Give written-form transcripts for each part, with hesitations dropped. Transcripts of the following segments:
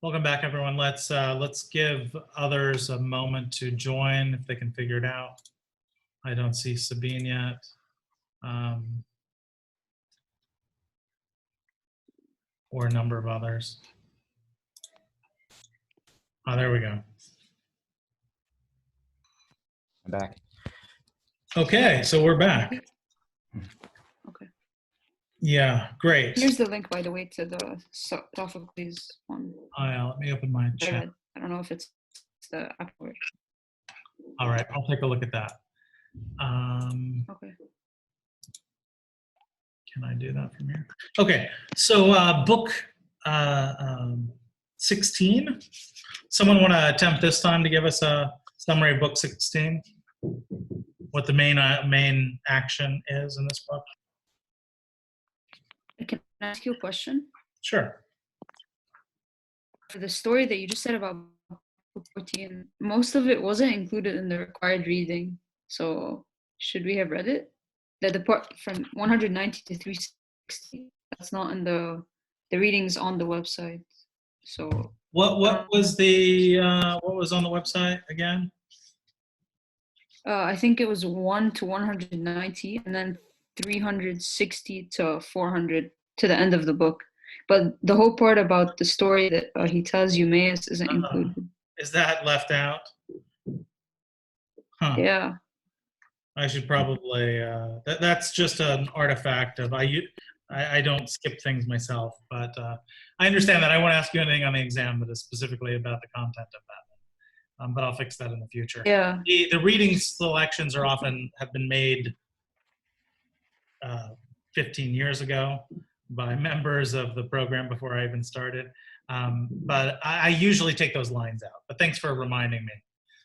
Welcome back, everyone. Let's give others a moment to join if they can figure it out. I don't see Sabine yet. Or a number of others. Oh, there we go. I'm back. Okay, so we're back. Okay. Yeah, great. Here's the link, by the way, to the Sophocles one. Oh, yeah, let me open my chat. I don't know if it's the Apple version. All right, I'll take a look at that. Okay. Can I do that from here? Okay, so book 16. Someone want to attempt this time to give us a summary of book 16? What the main action is in this book? Can I ask you a question? Sure. For the story that you just said about book 14, most of it wasn't included in the required reading. So should we have read it? The part from 190 to 360, that's not in the readings on the website. So what was on the website again? I think it was 1 to 190, and then 360 to 400 to the end of the book. But the whole part about the story that he tells Eumaeus isn't included. Is that left out? Huh. Yeah. I should probably. That's just an artifact of I don't skip things myself, but I understand that. I won't ask you anything on the exam that is specifically about the content of that. But I'll fix that in the future. Yeah. The reading selections have been made 15 years ago by members of the program before I even started. But I usually take those lines out. But thanks for reminding me.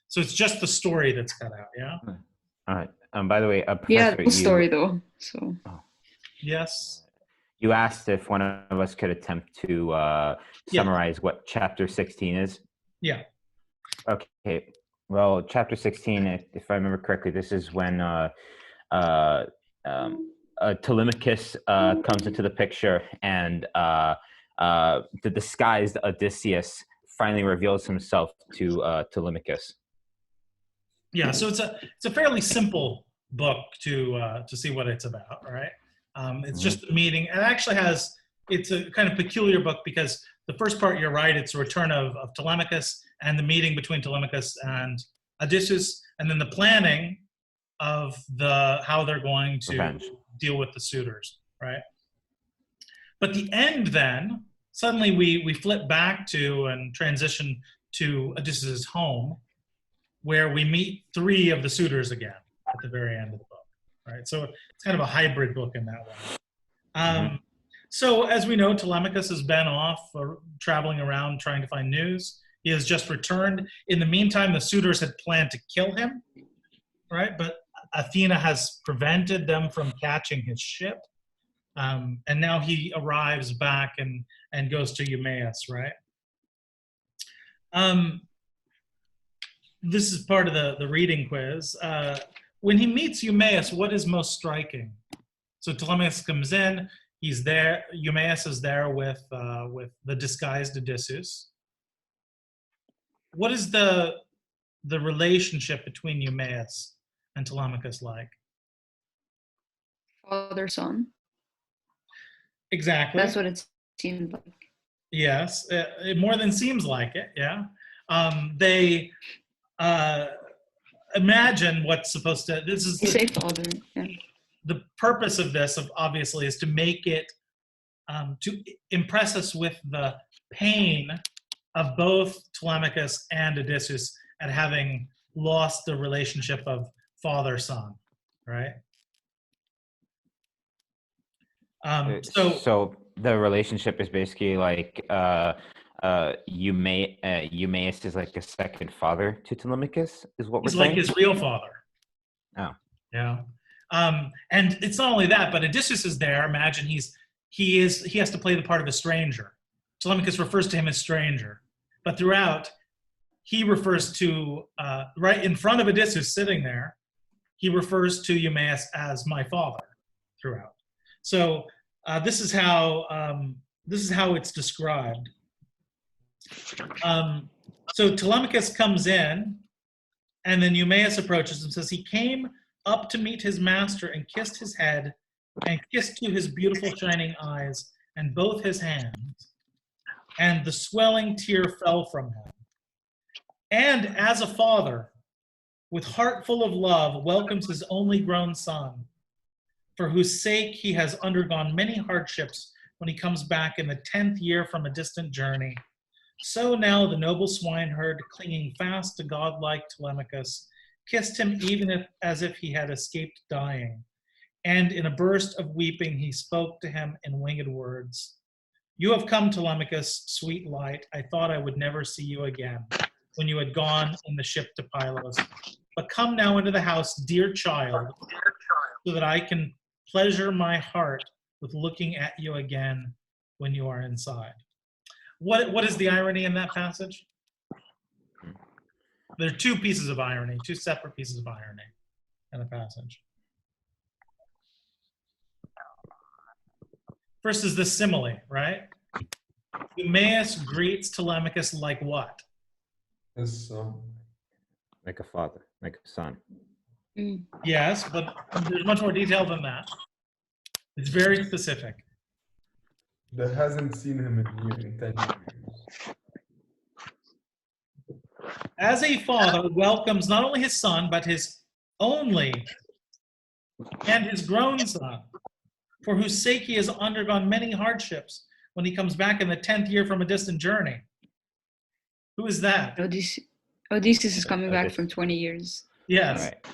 So it's just the story that's cut out, yeah? All right. By the way, Professor, the story though. So. Yes. You asked if one of us could attempt to summarize what chapter 16 is. Yeah. Okay. Well, chapter 16, if I remember correctly, this is when Telemachus comes into the picture, and the disguised Odysseus finally reveals himself to Telemachus. Yeah, so it's a fairly simple book to see what it's about, right? It's just a meeting. It actually it's a kind of peculiar book because the first part, you're right, it's a return of Telemachus and the meeting between Telemachus and Odysseus, and then the planning of how they're going to deal with the suitors, right? But the end then, suddenly we flip back to and transition to Odysseus' home, where we meet 3 of the suitors again at the very end of the book, right? So it's kind of a hybrid book in that way. So as we know, Telemachus has been off traveling around trying to find news. He has just returned. In the meantime, the suitors had planned to kill him, right? But Athena has prevented them from catching his ship. And now he arrives back and goes to Eumaeus, right? This is part of the reading quiz. When he meets Eumaeus, what is most striking? So Telemachus comes in. He's there. Eumaeus is there with the disguised Odysseus. What is the relationship between Eumaeus and Telemachus like? Father-son. Exactly. That's what it seemed like. Yes, it more than seems like it. Yeah. They imagine what's supposed to. This is father. Yeah. The purpose of this, obviously, is to make it to impress us with the pain of both Telemachus and Odysseus at having lost the relationship of father-son, right? So the relationship is basically like Eumaeus is like a second father to Telemachus, is what we're saying? He's like his real father. Oh. Yeah. And it's not only that, but Odysseus is there. Imagine he has to play the part of a stranger. Telemachus refers to him as stranger. But throughout, he refers to, right in front of Odysseus sitting there, he refers to Eumaeus as my father throughout. So this is how it's described. So Telemachus comes in, and then Eumaeus approaches and says, he came up to meet his master and kissed his head and kissed to his beautiful shining eyes and both his hands. And the swelling tear fell from him. And as a father, with heart full of love, welcomes his only grown son, for whose sake he has undergone many hardships when he comes back in the 10th year from a distant journey. So now the noble swineherd, clinging fast to godlike Telemachus, kissed him even as if he had escaped dying. And in a burst of weeping, he spoke to him in winged words. You have come, Telemachus, sweet light. I thought I would never see you again when you had gone in the ship to Pylos. But come now into the house, dear child, so that I can pleasure my heart with looking at you again when you are inside. What is the irony in that passage? There are two pieces of irony, two separate pieces of irony in the passage. First is the simile, right? Eumaeus greets Telemachus like what? His son. Like a father, like a son. Yes, but there's much more detail than that. It's very specific. That hasn't seen him in 10 years. As a father welcomes not only his son, but his only and his grown son, for whose sake he has undergone many hardships when he comes back in the 10th year from a distant journey. Who is that? Odysseus is coming back from 20 years. Yes. Right.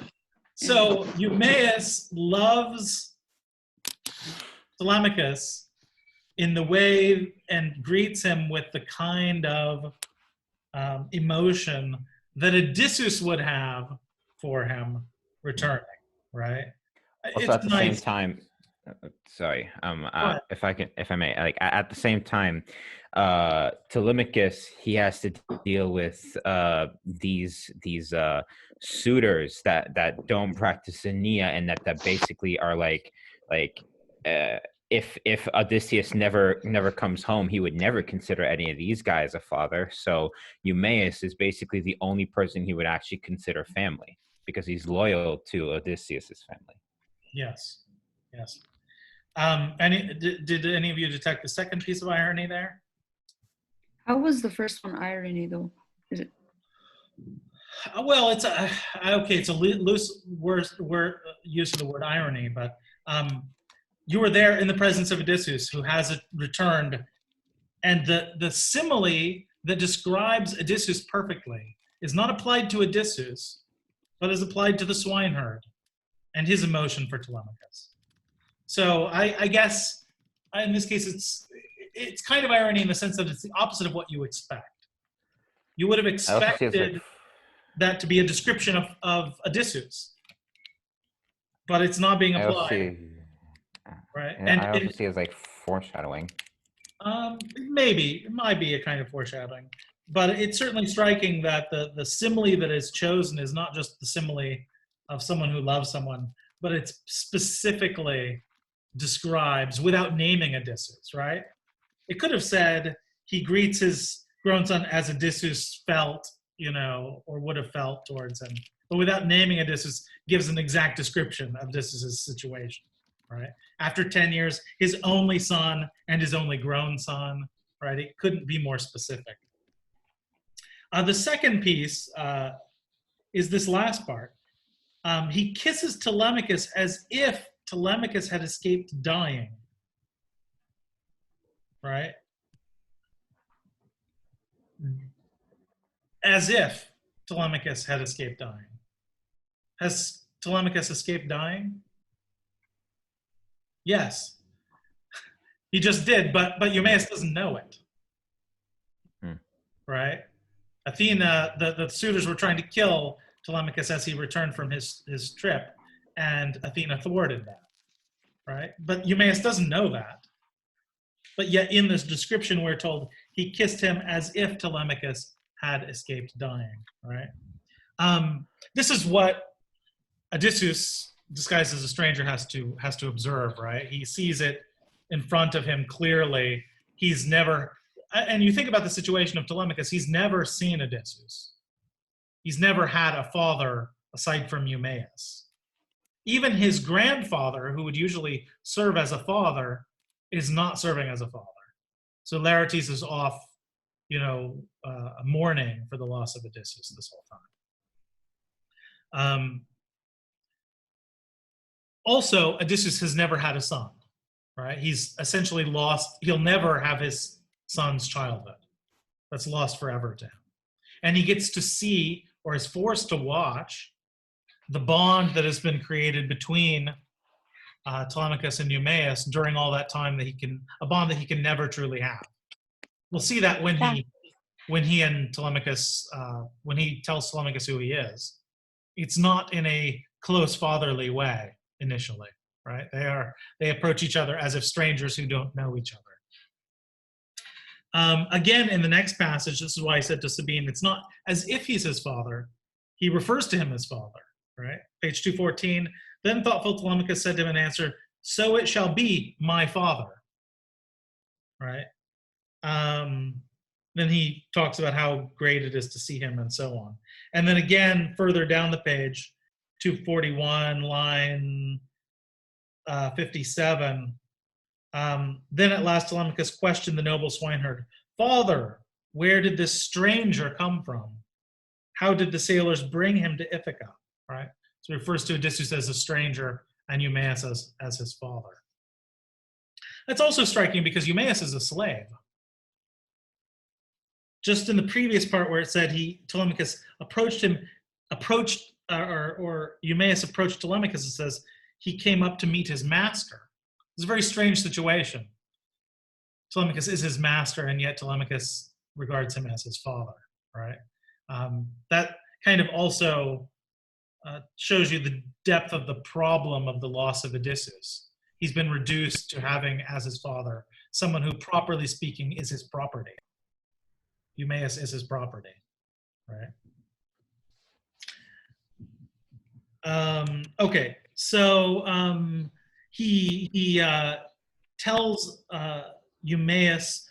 So Eumaeus loves Telemachus in the way and greets him with the kind of emotion that Odysseus would have for him returning, right? Also, It's at the nice. same time, sorry, if I may, like at the same time, Telemachus, he has to deal with these suitors that don't practice Ania, and that basically are like if Odysseus never comes home, he would never consider any of these guys a father. So Eumaeus is basically the only person he would actually consider family, because he's loyal to Odysseus's family. Yes. Did any of you detect the second piece of irony there? How was the first one irony though? Is it? Well, it's a loose word use of the word irony, but you were there in the presence of Odysseus, who has returned, and the simile that describes Odysseus perfectly is not applied to Odysseus, but is applied to the swineherd and his emotion for Telemachus. So I guess in this case it's kind of irony in the sense that it's the opposite of what you expect. You would have expected that to be a description of Odysseus, but it's not being applied. Right? And I also see it as like foreshadowing. Maybe it might be a kind of foreshadowing, but it's certainly striking that the simile that is chosen is not just the simile of someone who loves someone, but it specifically describes, without naming Odysseus, right? It could have said he greets his grown son as Odysseus felt, or would have felt towards him, but without naming Odysseus, gives an exact description of Odysseus' situation, right? After 10 years, his only son and his only grown son, right? It couldn't be more specific. The second piece is this last part. He kisses Telemachus as if Telemachus had escaped dying, right? As if Telemachus had escaped dying. Has Telemachus escaped dying? Yes. He just did, but Eumaeus doesn't know it. Right? Athena, the suitors were trying to kill Telemachus as he returned from his trip, and Athena thwarted that. Right? But Eumaeus doesn't know that. But yet in this description we're told he kissed him as if Telemachus had escaped dying. Right? This is what Odysseus, disguised as a stranger, has to observe, right? He sees it in front of him clearly. He's never, and you think about the situation of Telemachus, he's never seen Odysseus. He's never had a father aside from Eumaeus. Even his grandfather, who would usually serve as a father, is not serving as a father. So Laertes is off, mourning for the loss of Odysseus this whole time. Also, Odysseus has never had a son, right? He's essentially lost. He'll never have his son's childhood. That's lost forever to him. And he gets to see, or is forced to watch, the bond that has been created between Telemachus and Eumaeus during all that time, a bond that he can never truly have. We'll see that when he and Telemachus, when he tells Telemachus who he is, it's not in a close fatherly way initially, right? They approach each other as if strangers who don't know each other. Again, in the next passage, this is why I said to Sabine, it's not as if he's his father. He refers to him as father, right? Page 214. Then thoughtful Telemachus said to him in answer, so it shall be, my father, right? Then he talks about how great it is to see him and so on. And then again, further down the page, 241, line 57, then at last Telemachus questioned the noble swineherd, Father, where did this stranger come from? How did the sailors bring him to Ithaca? Right? So he refers to Odysseus as a stranger and Eumaeus as his father. That's also striking because Eumaeus is a slave. Just in the previous part where it said Telemachus approached Eumaeus approached Telemachus, it says he came up to meet his master. It's a very strange situation. Telemachus is his master, and yet Telemachus regards him as his father, right? That kind of also shows you the depth of the problem of the loss of Odysseus. He's been reduced to having as his father someone who, properly speaking, is his property. Eumaeus is his property, right? Okay, so he tells Eumaeus,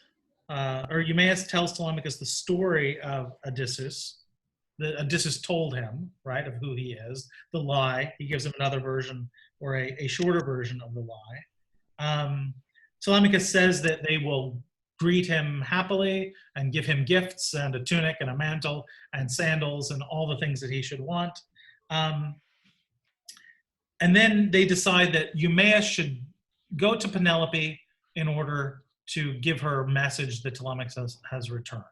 or Eumaeus tells Telemachus the story of Odysseus, that Odysseus told him, right, of who he is, the lie. He gives him another version, or a shorter version of the lie. Telemachus says that they will greet him happily and give him gifts and a tunic and a mantle and sandals and all the things that he should want. And then they decide that Eumaeus should go to Penelope in order to give her a message that Telemachus has returned.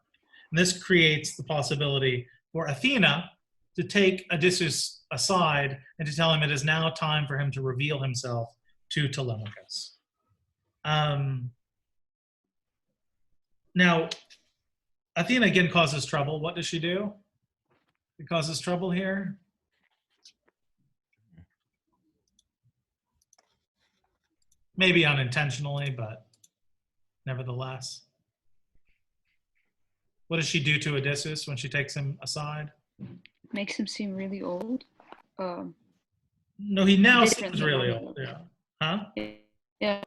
And this creates the possibility for Athena to take Odysseus aside and to tell him it is now time for him to reveal himself to Telemachus. Now, Athena again causes trouble. What does she do? She causes trouble here. Maybe unintentionally, but nevertheless. What does she do to Odysseus when she takes him aside? Makes him seem really old. No, he now Different seems than really all old. the Yeah. Huh? Yeah.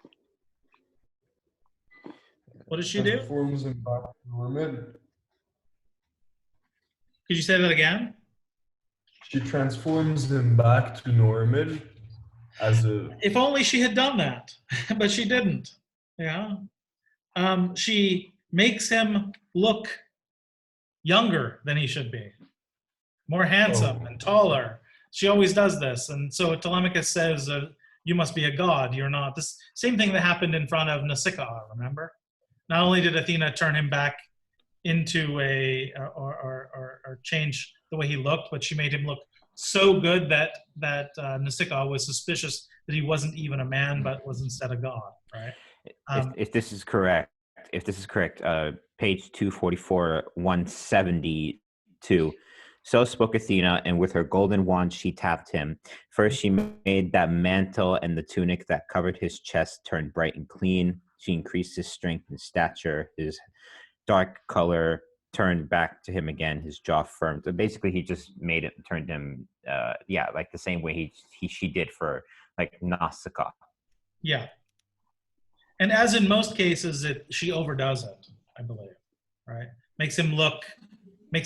What does she do? Transforms him back to normal. Could you say that again? She transforms him back to normal as a. If only she had done that, but she didn't. Yeah. She makes him look younger than he should be, more handsome and taller. She always does this. And so Telemachus says, you must be a god, you're not. This same thing that happened in front of Nausicaa, remember? Not only did Athena turn him back into or change the way he looked, but she made him look so good that Nausicaa was suspicious that he wasn't even a man, but was instead a god, right? If this is correct, page 244, 172. So spoke Athena, and with her golden wand she tapped him. First she made that mantle and the tunic that covered his chest turn bright and clean. She increased his strength and stature. His dark color turned back to him again, his jaw firm. So basically he just made it, turned him, like the same way she did for like Nausicaa. Yeah. And as in most cases, she overdoes it, I believe, right? Makes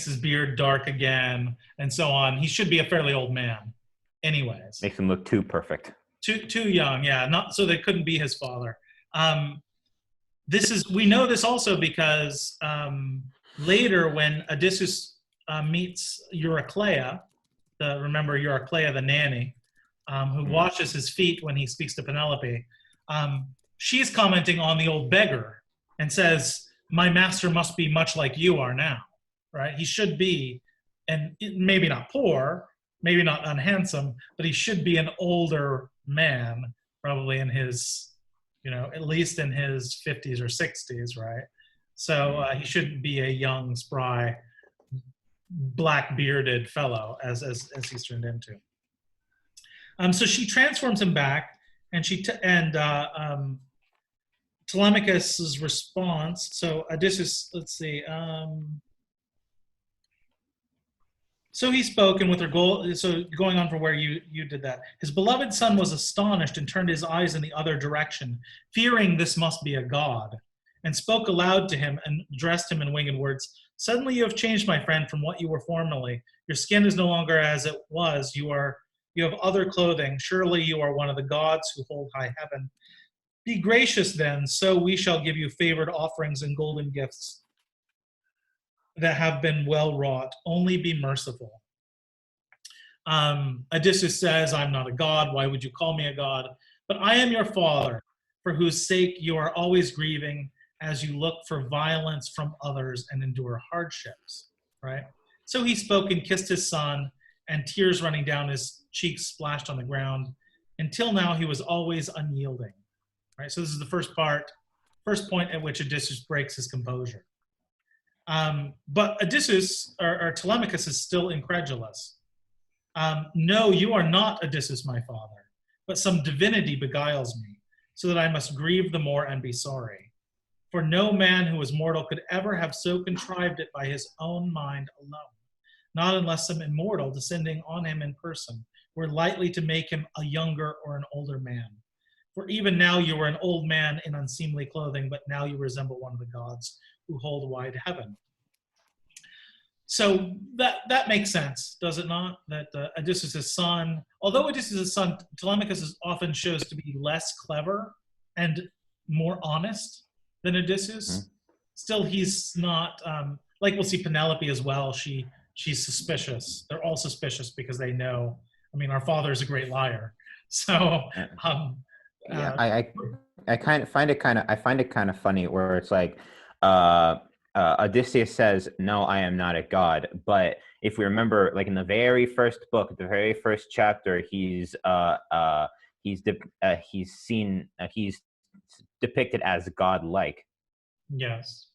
his beard dark again, and so on. He should be a fairly old man, anyways. Makes him look too perfect. Too young, yeah. Not so they couldn't be his father. We know this also because later when Odysseus meets Eurycleia, remember Eurycleia the nanny, who washes his feet when he speaks to Penelope, she's commenting on the old beggar and says, "My master must be much like you are now." Right? He should be, and maybe not poor, maybe not unhandsome, but he should be an older man, probably in his, at least in his 50s or 60s, right? So he shouldn't be a young, spry, black-bearded fellow as he's turned into. So she transforms him back, and Telemachus's response. So Odysseus, let's see. So he spoke, and with her goal, so going on from where you did that, his beloved son was astonished and turned his eyes in the other direction, fearing this must be a god, and spoke aloud to him and addressed him in winged words. Suddenly you have changed, my friend, from what you were formerly. Your skin is no longer as it was. You have other clothing. Surely you are one of the gods who hold high heaven. Be gracious then, so we shall give you favored offerings and golden gifts that have been well wrought. Only be merciful. Odysseus says, I'm not a god. Why would you call me a god? But I am your father, for whose sake you are always grieving as you look for violence from others and endure hardships, right? So he spoke and kissed his son, and tears running down his cheeks splashed on the ground. Until now, he was always unyielding, right? So this is the first point at which Odysseus breaks his composure. But Odysseus, or Telemachus, is still incredulous. No, you are not Odysseus, my father, but some divinity beguiles me, so that I must grieve the more and be sorry. For no man who is mortal could ever have so contrived it by his own mind alone, not unless some immortal, descending on him in person, were likely to make him a younger or an older man. For even now you are an old man in unseemly clothing, but now you resemble one of the gods who hold wide heaven. So that makes sense, does it not? That Odysseus' son, although Odysseus' son, Telemachus often shows to be less clever and more honest than Odysseus. Still, he's not, like we'll see Penelope as well, she's suspicious. They're all suspicious because they know, our father is a great liar. So, I find it kind of funny where it's like, Odysseus says, "No, I am not a god." But if we remember, like in the very first book, the very first chapter, he's depicted as godlike. Yes.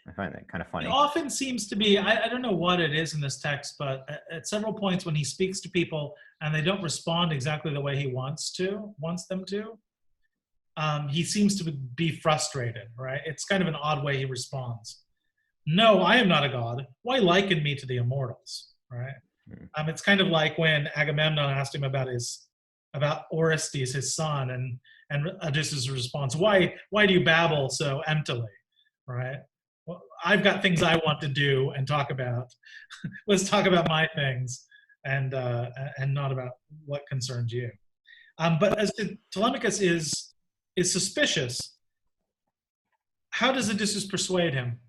I find that kind of funny. It often seems to be, I don't know what it is in this text, but at several points when he speaks to people and they don't respond exactly the way he wants them to, he seems to be frustrated, right? It's kind of an odd way he responds. No, I am not a god. Why liken me to the immortals, right? It's kind of like when Agamemnon asked him about Orestes, his son, and Odysseus' response, why do you babble so emptily, right? Well, I've got things I want to do and talk about. Let's talk about my things and not about what concerns you. But as Telemachus is suspicious, how does Odysseus persuade him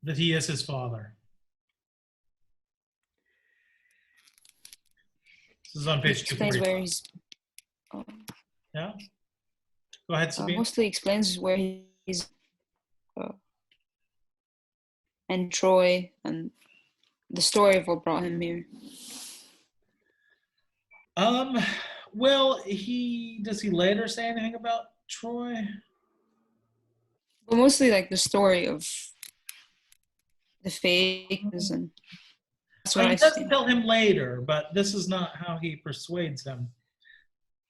that he is his father? This is on page 245. Yeah? Go ahead, Sabine. Mostly explains where he's and Troy and the story of what brought him here. Well, does he later say anything about Troy? But mostly like the story of the fakes, and that's what He doesn't tell him later, but this is not how he persuades him.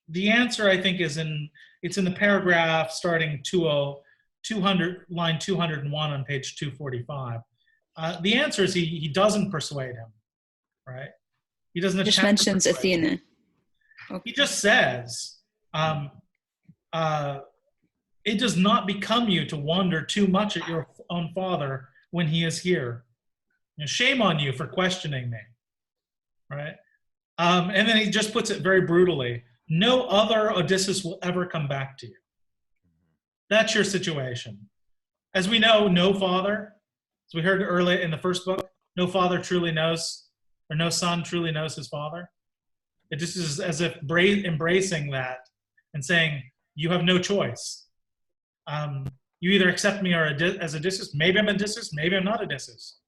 The answer, I think, it's in the paragraph starting 200, line 201 on page 245. The answer is he doesn't persuade him, right? He doesn't just mentions Athena. Okay. He just says, it does not become you to wonder too much at your own father when he is here. Shame on you for questioning me, right? And then he just puts it very brutally. No other Odysseus will ever come back to you. That's your situation. As we know, no father, as we heard earlier in the first book, no father truly knows, or no son truly knows his father. It just is as if embracing that and saying, you have no choice. You either accept me as Odysseus, maybe I'm Odysseus, maybe I'm not Odysseus.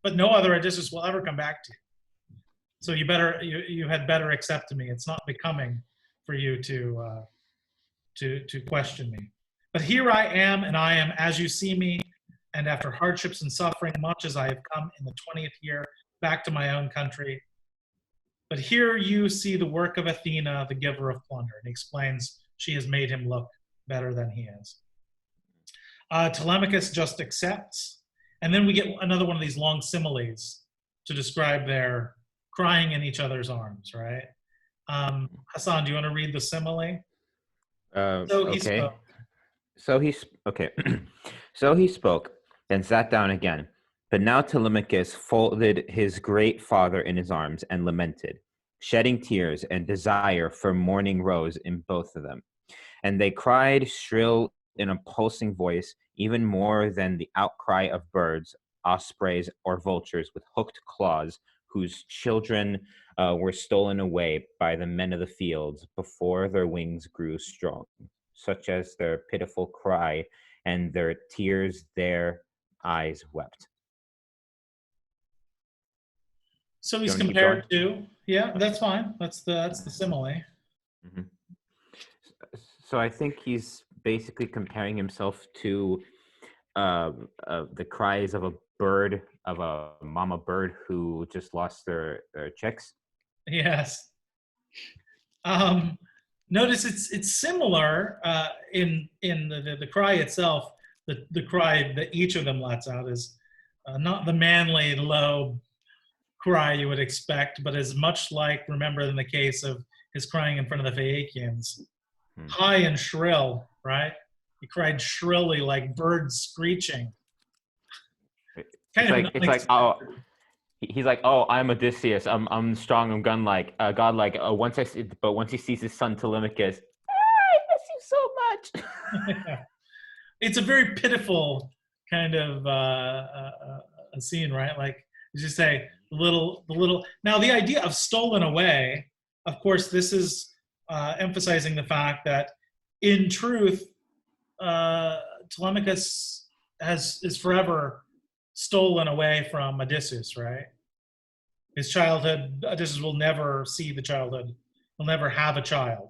But no other Odysseus will ever come back to you. So you had better accept me. It's not becoming for you to question me. But here I am, and I am as you see me, and after hardships and suffering, much as I have come in the 20th year back to my own country. But here you see the work of Athena, the giver of plunder. And he explains she has made him look better than he is. Telemachus just accepts. And then we get another one of these long similes to describe their crying in each other's arms, right? Hassan, do you want to read the simile? Okay. So he spoke, then sat down again. But now Telemachus folded his great father in his arms and lamented, shedding tears, and desire for mourning rose in both of them. And they cried shrill in a pulsing voice, even more than the outcry of birds, ospreys, or vultures with hooked claws, whose children were stolen away by the men of the fields before their wings grew strong, such as their pitiful cry and their tears their eyes wept. So he's compared to, yeah, that's fine. That's the simile. Mm-hmm. So I think he's basically comparing himself to the cries of a bird, of a mama bird who just lost their chicks. Yes. Notice it's similar in the cry itself. The cry that each of them lets out is not the manly, low cry you would expect, but is much like, remember in the case of his crying in front of the Phaeacians, high and shrill, right? He cried shrilly like birds screeching. It's like oh, he's like, oh, I'm Odysseus, I'm strong, I'm godlike. Once he sees his son Telemachus, I miss you so much. It's a very pitiful kind of a scene, right? Like, as you say, the little. Now, the idea of stolen away, of course, this is emphasizing the fact that, in truth, Telemachus is forever stolen away from Odysseus, right? His childhood, Odysseus will never see the childhood. He'll never have a child.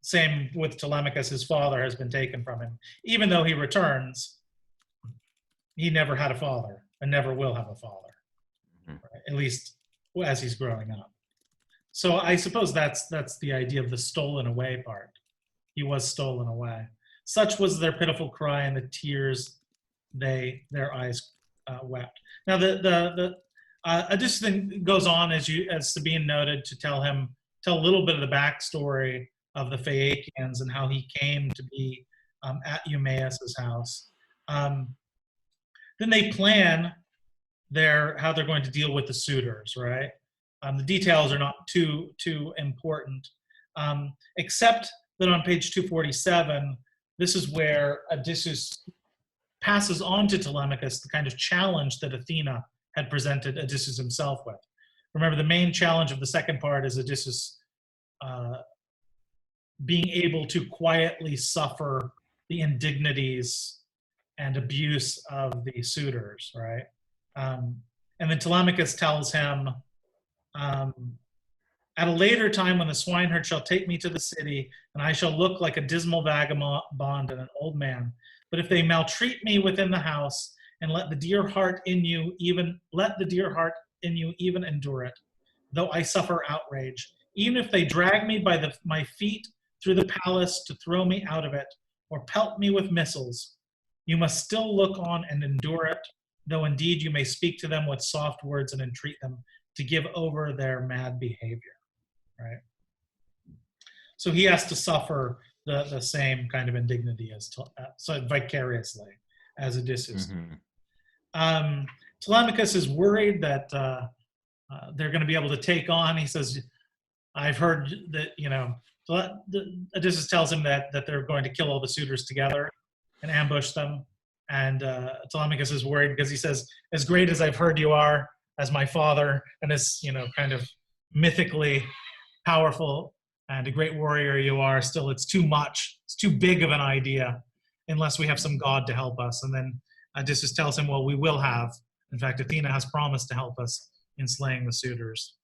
Same with Telemachus, his father has been taken from him. Even though he returns, he never had a father and never will have a father, right? At least as he's growing up. So I suppose that's the idea of the stolen away part. He was stolen away. Such was their pitiful cry and the tears their eyes wept. Now Odysseus then goes on, as Sabine noted, to tell a little bit of the backstory of the Phaeacians and how he came to be at Eumaeus's house. Then they plan how they're going to deal with the suitors, right? The details are not too important, except that on page 247, this is where Odysseus passes on to Telemachus the kind of challenge that Athena had presented Odysseus himself with. Remember, the main challenge of the second part is Odysseus being able to quietly suffer the indignities and abuse of the suitors, right? And then Telemachus tells him, at a later time when the swineherd shall take me to the city, and I shall look like a dismal vagabond and an old man. But if they maltreat me within the house, and let the dear heart in you even endure it, though I suffer outrage, even if they drag me by my feet through the palace to throw me out of it, or pelt me with missiles, you must still look on and endure it, though indeed you may speak to them with soft words and entreat them to give over their mad behavior, right? So he has to suffer the same kind of indignity as so vicariously as Odysseus. Telemachus is worried that they're going to be able to take on. He says, "I've heard that Odysseus tells him that they're going to kill all the suitors together and ambush them." And Telemachus is worried because he says, "As great as I've heard you are, as my father, and as kind of mythically powerful and a great warrior you are, still it's too much. It's too big of an idea, unless we have some god to help us." And then Odysseus tells him, "Well, we will have. In fact, Athena has promised to help us in slaying the suitors."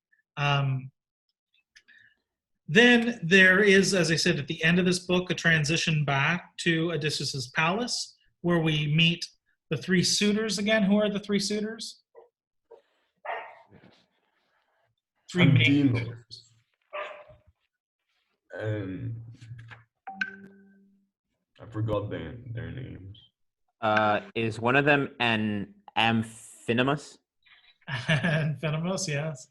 Then there is, as I said, at the end of this book, a transition back to Odysseus's palace, where we meet the three suitors again. Who are the three suitors? Three main. Antinos. And I forgot their names. Is one of them an Amphinomus? Amphinomus, yes.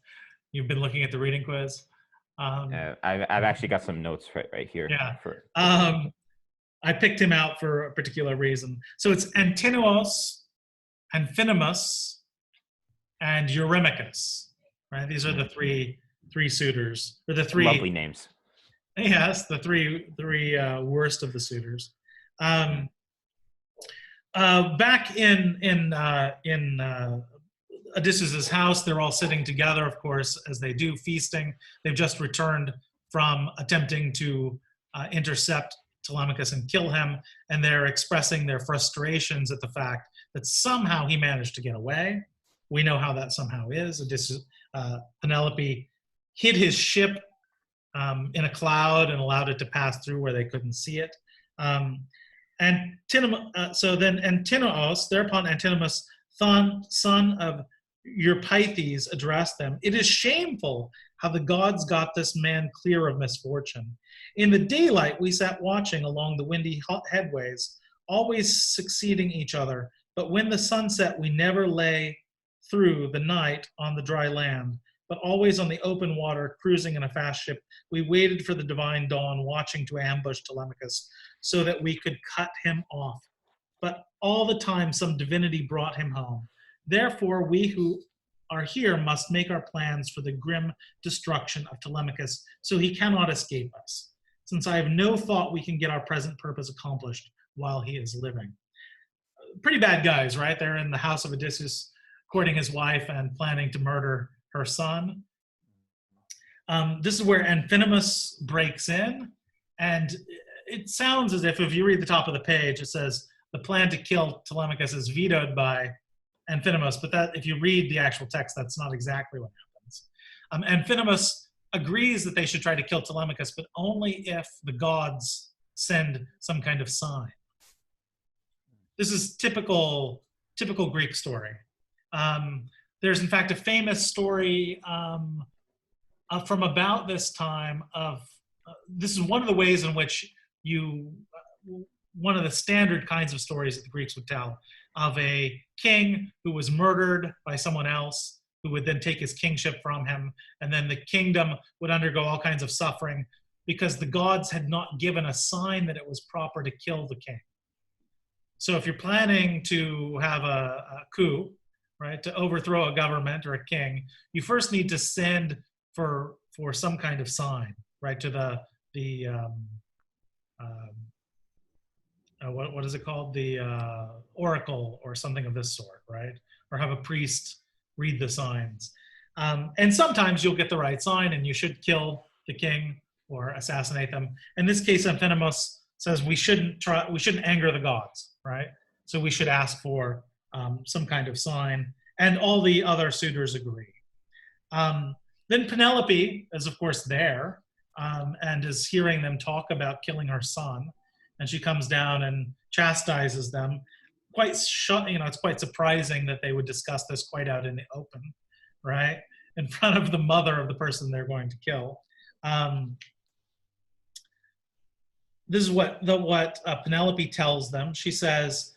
You've been looking at the reading quiz. I've actually got some notes right here. Yeah. I picked him out for a particular reason. So it's Antinous, Amphinomus, and Eurymachus. Right? These are the three suitors, or the three lovely names. Yes, the three worst of the suitors. Back in Odysseus's house, they're all sitting together, of course, as they do, feasting. They've just returned from attempting to intercept Telemachus and kill him, and they're expressing their frustrations at the fact that somehow he managed to get away. We know how that somehow is. Odysseus, Penelope hid his ship in a cloud and allowed it to pass through where they couldn't see it. So then Antinous, thereupon Antinous, son of Eupeithes, addressed them. "It is shameful how the gods got this man clear of misfortune. In the daylight we sat watching along the windy headways, always succeeding each other, but when the sun set we never lay through the night on the dry land, but always on the open water, cruising in a fast ship. We waited for the divine dawn, watching to ambush Telemachus, so that we could cut him off. But all the time some divinity brought him home. Therefore we who are here must make our plans for the grim destruction of Telemachus, so he cannot escape us, since I have no thought we can get our present purpose accomplished while he is living." Pretty bad guys, right? They're in the house of Odysseus, courting his wife and planning to murder her son. This is where Amphinomus breaks in, and it sounds as if you read the top of the page, it says the plan to kill Telemachus is vetoed by Amphinomus, but that if you read the actual text, that's not exactly what happens. Amphinomus agrees that they should try to kill Telemachus, but only if the gods send some kind of sign. This is typical Greek story. There's in fact a famous story from about this time of, this is one of the ways in which one of the standard kinds of stories that the Greeks would tell, of a king who was murdered by someone else, who would then take his kingship from him, and then the kingdom would undergo all kinds of suffering because the gods had not given a sign that it was proper to kill the king. So if you're planning to have a coup, right, to overthrow a government or a king, you first need to send for some kind of sign, right, to what is it called? The oracle or something of this sort, right? Or have a priest read the signs. And sometimes you'll get the right sign and you should kill the king or assassinate them. In this case, Amphinomus says we shouldn't anger the gods, right? So we should ask for some kind of sign, and all the other suitors agree. Then Penelope is of course there and is hearing them talk about killing her son. And she comes down and chastises them. It's quite surprising that they would discuss this quite out in the open, right? In front of the mother of the person they're going to kill. This is what Penelope tells them. She says,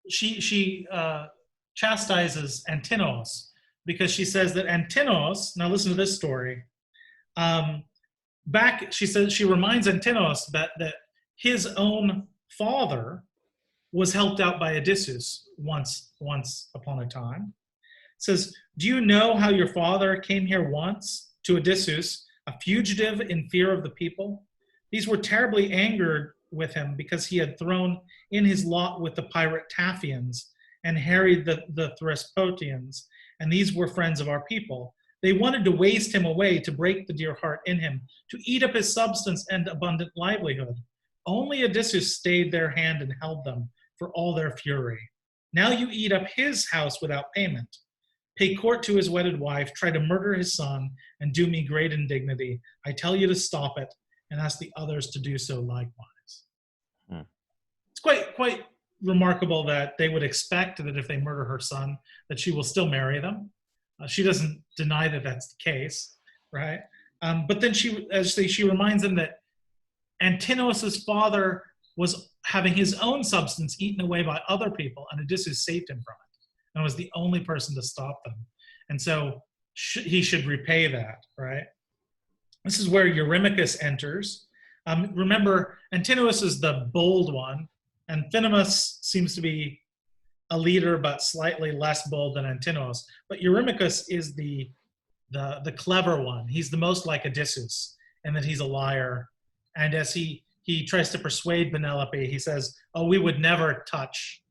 she chastises Antinous because she says that Antinous, now listen to this story, She says, she reminds Antinous that his own father was helped out by Odysseus once upon a time. Says, do you know how your father came here once to Odysseus, a fugitive in fear of the people? These were terribly angered with him because he had thrown in his lot with the pirate Taphians and harried the Thesprotians, and these were friends of our people. They wanted to waste him away, to break the dear heart in him, to eat up his substance and abundant livelihood. Only Odysseus stayed their hand and held them for all their fury. Now you eat up his house without payment. Pay court to his wedded wife, try to murder his son, and do me great indignity. I tell you to stop it, and ask the others to do so likewise. It's quite remarkable that they would expect that if they murder her son, that she will still marry them. She doesn't deny that that's the case, right? But then she reminds them that Antinous' father was having his own substance eaten away by other people, and Odysseus saved him from it, and was the only person to stop them. And so he should repay that, right? This is where Eurymachus enters. Remember, Antinous is the bold one, and Phenemus seems to be a leader, but slightly less bold than Antinous. But Eurymachus is the clever one. He's the most like Odysseus, in that he's a liar. And as he tries to persuade Penelope, he says, "Oh, we would never touch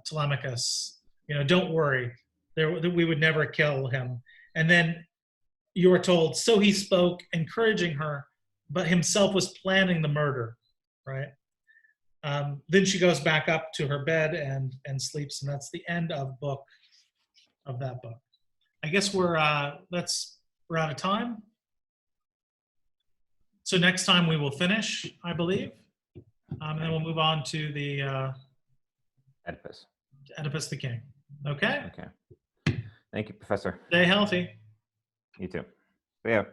Telemachus. Don't worry. We would never kill him." And then you are told, so he spoke, encouraging her, but himself was planning the murder, right? Then she goes back up to her bed and sleeps, and that's the end of that book. I guess we're out of time. So next time we will finish, I believe, and then we'll move on to the Oedipus the King. Okay. Okay. Thank you, Professor. Stay healthy. You too. See ya.